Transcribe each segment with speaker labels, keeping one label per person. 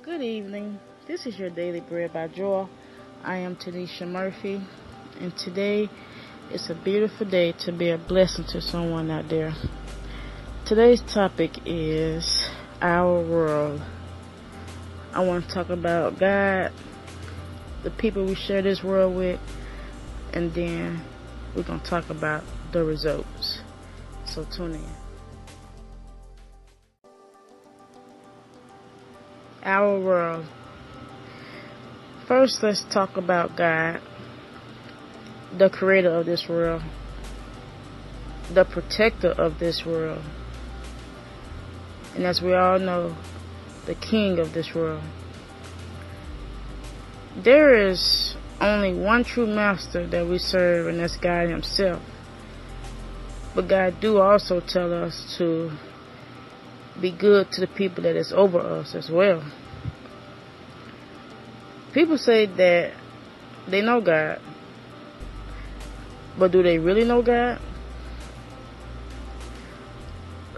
Speaker 1: Good evening. This is your Daily Bread by Joy. I am Tanisha Murphy, and today is a beautiful day to be a blessing to someone out there. Today's topic is our world. I want to talk about God, the people we share this world with, and then we're going to talk about the results. So tune in. Our world. First, let's talk about God, the creator of this world, the protector of this world, and as we all know, the king of this world. There is only one true master that we serve, and that's God himself. But God do also tell us to be good to the people that is over us as well. People say that they know God, but do they really know God?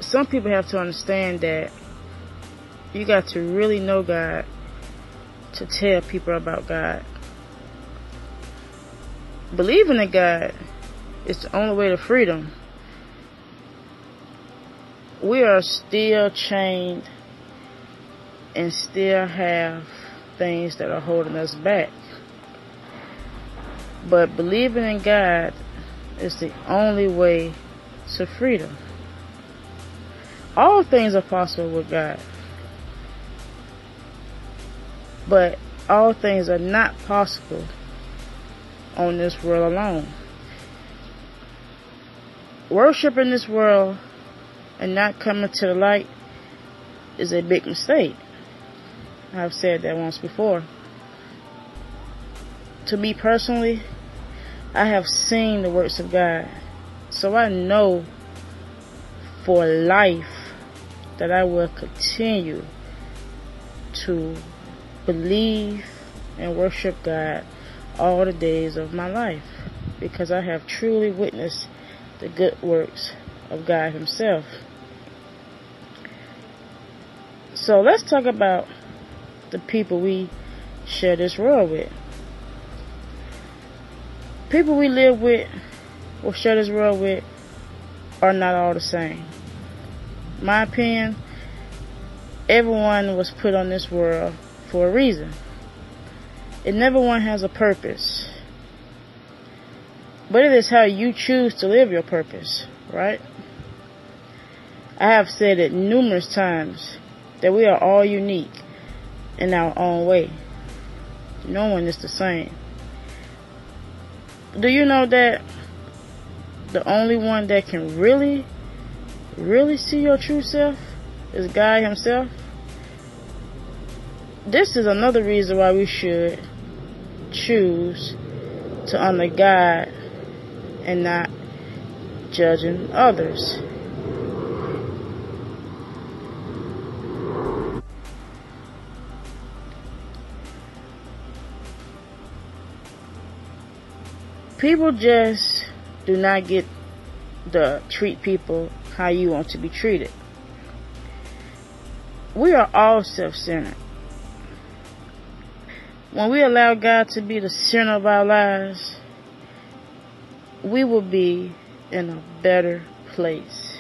Speaker 1: Some people have to understand that you got to really know God to tell people about God. Believing in God is the only way to freedom. We are still chained and still have things that are holding us back. But believing in God is the only way to freedom. All things are possible with God. But all things are not possible on this world alone. Worshiping this world and not coming to the light is a big mistake. I've said that once before. To me personally, I have seen the works of God. So I know for life that I will continue to believe and worship God all the days of my life, because I have truly witnessed the good works of God himself. So let's talk about the people we share this world with. People we live with or share this world with are not all the same. In my opinion, everyone was put on this world for a reason. And everyone has a purpose. But it is how you choose to live your purpose, right? I have said it numerous times that we are all unique in our own way. No one is the same. Do you know that the only one that can really see your true self is God himself? This is another reason why we should choose to honor God and not judging others. People just do not get to treat people how you want to be treated. We are all self-centered. When we allow God to be the center of our lives, we will be in a better place.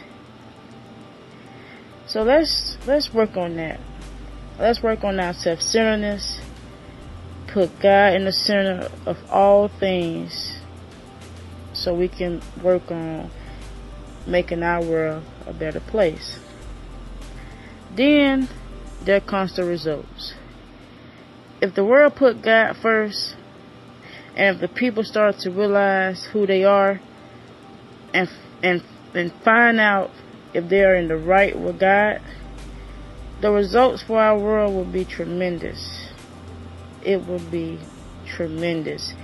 Speaker 1: So let's work on that. Let's work on our self-centeredness. Put God in the center of all things, so we can work on making our world a better place. Then there comes the results. If the world put God first, and if the people start to realize who they are and find out if they are in the right with God, the results for our world will be tremendous. It will be tremendous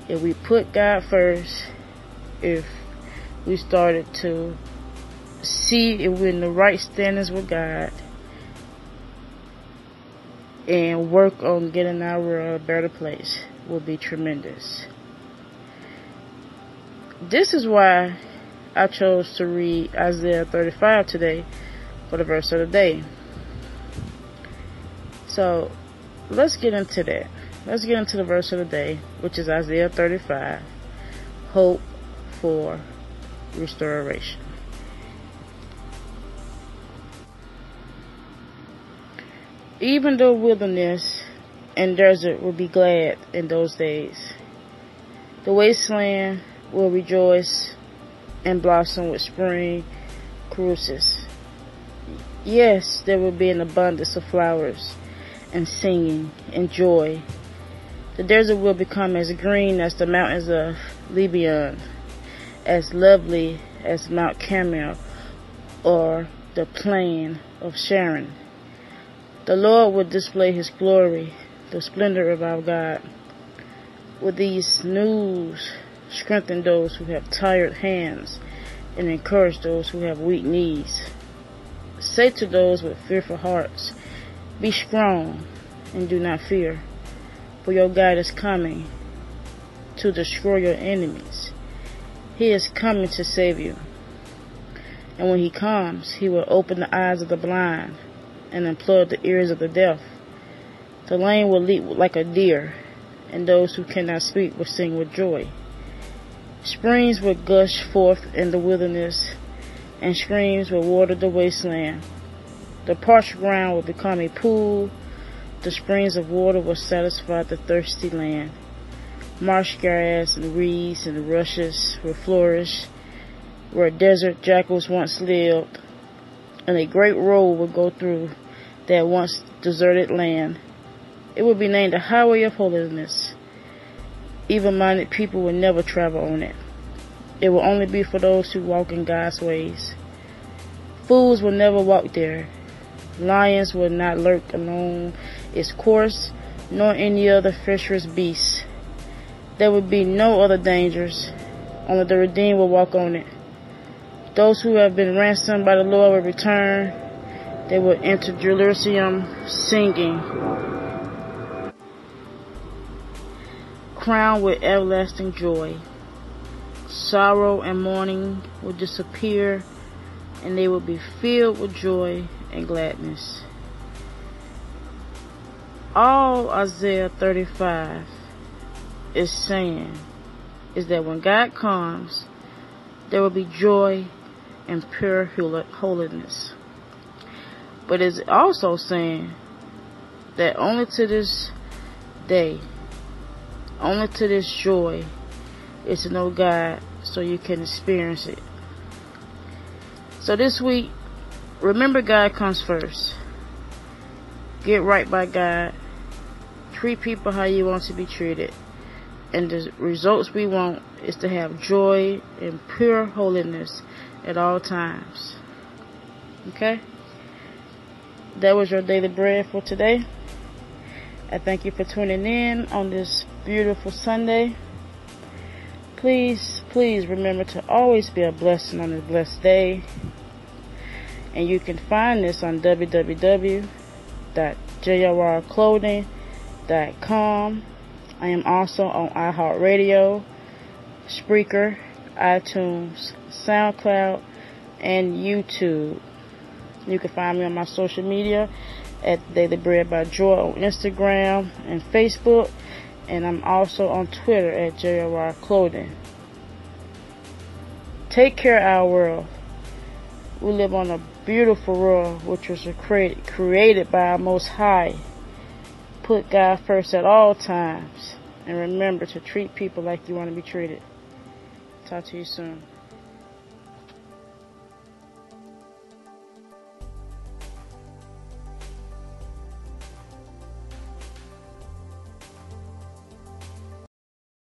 Speaker 1: if we put God first. If we started to see if we're in the right standings with God and work on getting our world a better place, will be tremendous. This is why I chose to read Isaiah 35 today for the verse of the day. So let's get into that. Let's get into the verse of the day, which is Isaiah 35, hope for restoration. Even the wilderness and desert will be glad in those days. The wasteland will rejoice and blossom with spring cruces. Yes, there will be an abundance of flowers and singing and joy. The desert will become as green as the mountains of Lebanon, as lovely as Mount Carmel or the plain of Sharon. The Lord will display His glory, the splendor of our God. With these news, strengthen those who have tired hands and encourage those who have weak knees. Say to those with fearful hearts, be strong and do not fear, for your God is coming to destroy your enemies. He is coming to save you. And when He comes, He will open the eyes of the blind and unplug the ears of the deaf. The lame will leap like a deer, and those who cannot speak will sing with joy. Springs will gush forth in the wilderness, and streams will water the wasteland. The parched ground will become a pool. The springs of water will satisfy the thirsty land. Marsh grass and reeds and rushes will flourish where desert jackals once lived, and a great road will go through that once deserted land. It will be named the Highway of Holiness. Even-minded people will never travel on it. It will only be for those who walk in God's ways. Fools will never walk there. Lions will not lurk along its course, nor any other treacherous beasts. There will be no other dangers. Only the redeemed will walk on it. Those who have been ransomed by the Lord will return. They will enter Jerusalem singing, crowned with everlasting joy. Sorrow and mourning will disappear, and they will be filled with joy and gladness. All Isaiah 35 is saying is that when God comes, there will be joy and pure holiness. But it's also saying that only to this day, only to this joy is to know God so you can experience it. So this week, remember God comes first. Get right by God. Treat people how you want to be treated. And the results we want is to have joy and pure holiness at all times. Okay? That was your daily bread for today. I thank you for tuning in on this beautiful Sunday. Please remember to always be a blessing on this blessed day. And you can find this on www.jorclothing.com. I am also on iHeartRadio, Spreaker, iTunes, SoundCloud, and YouTube. You can find me on my social media at Daily Bread by Joy on Instagram and Facebook. And I'm also on Twitter at JRClothing. Take care of our world. We live on a beautiful world which was created by our Most High. Put God first at all times. And remember to treat people like you want to be treated. Talk to you soon.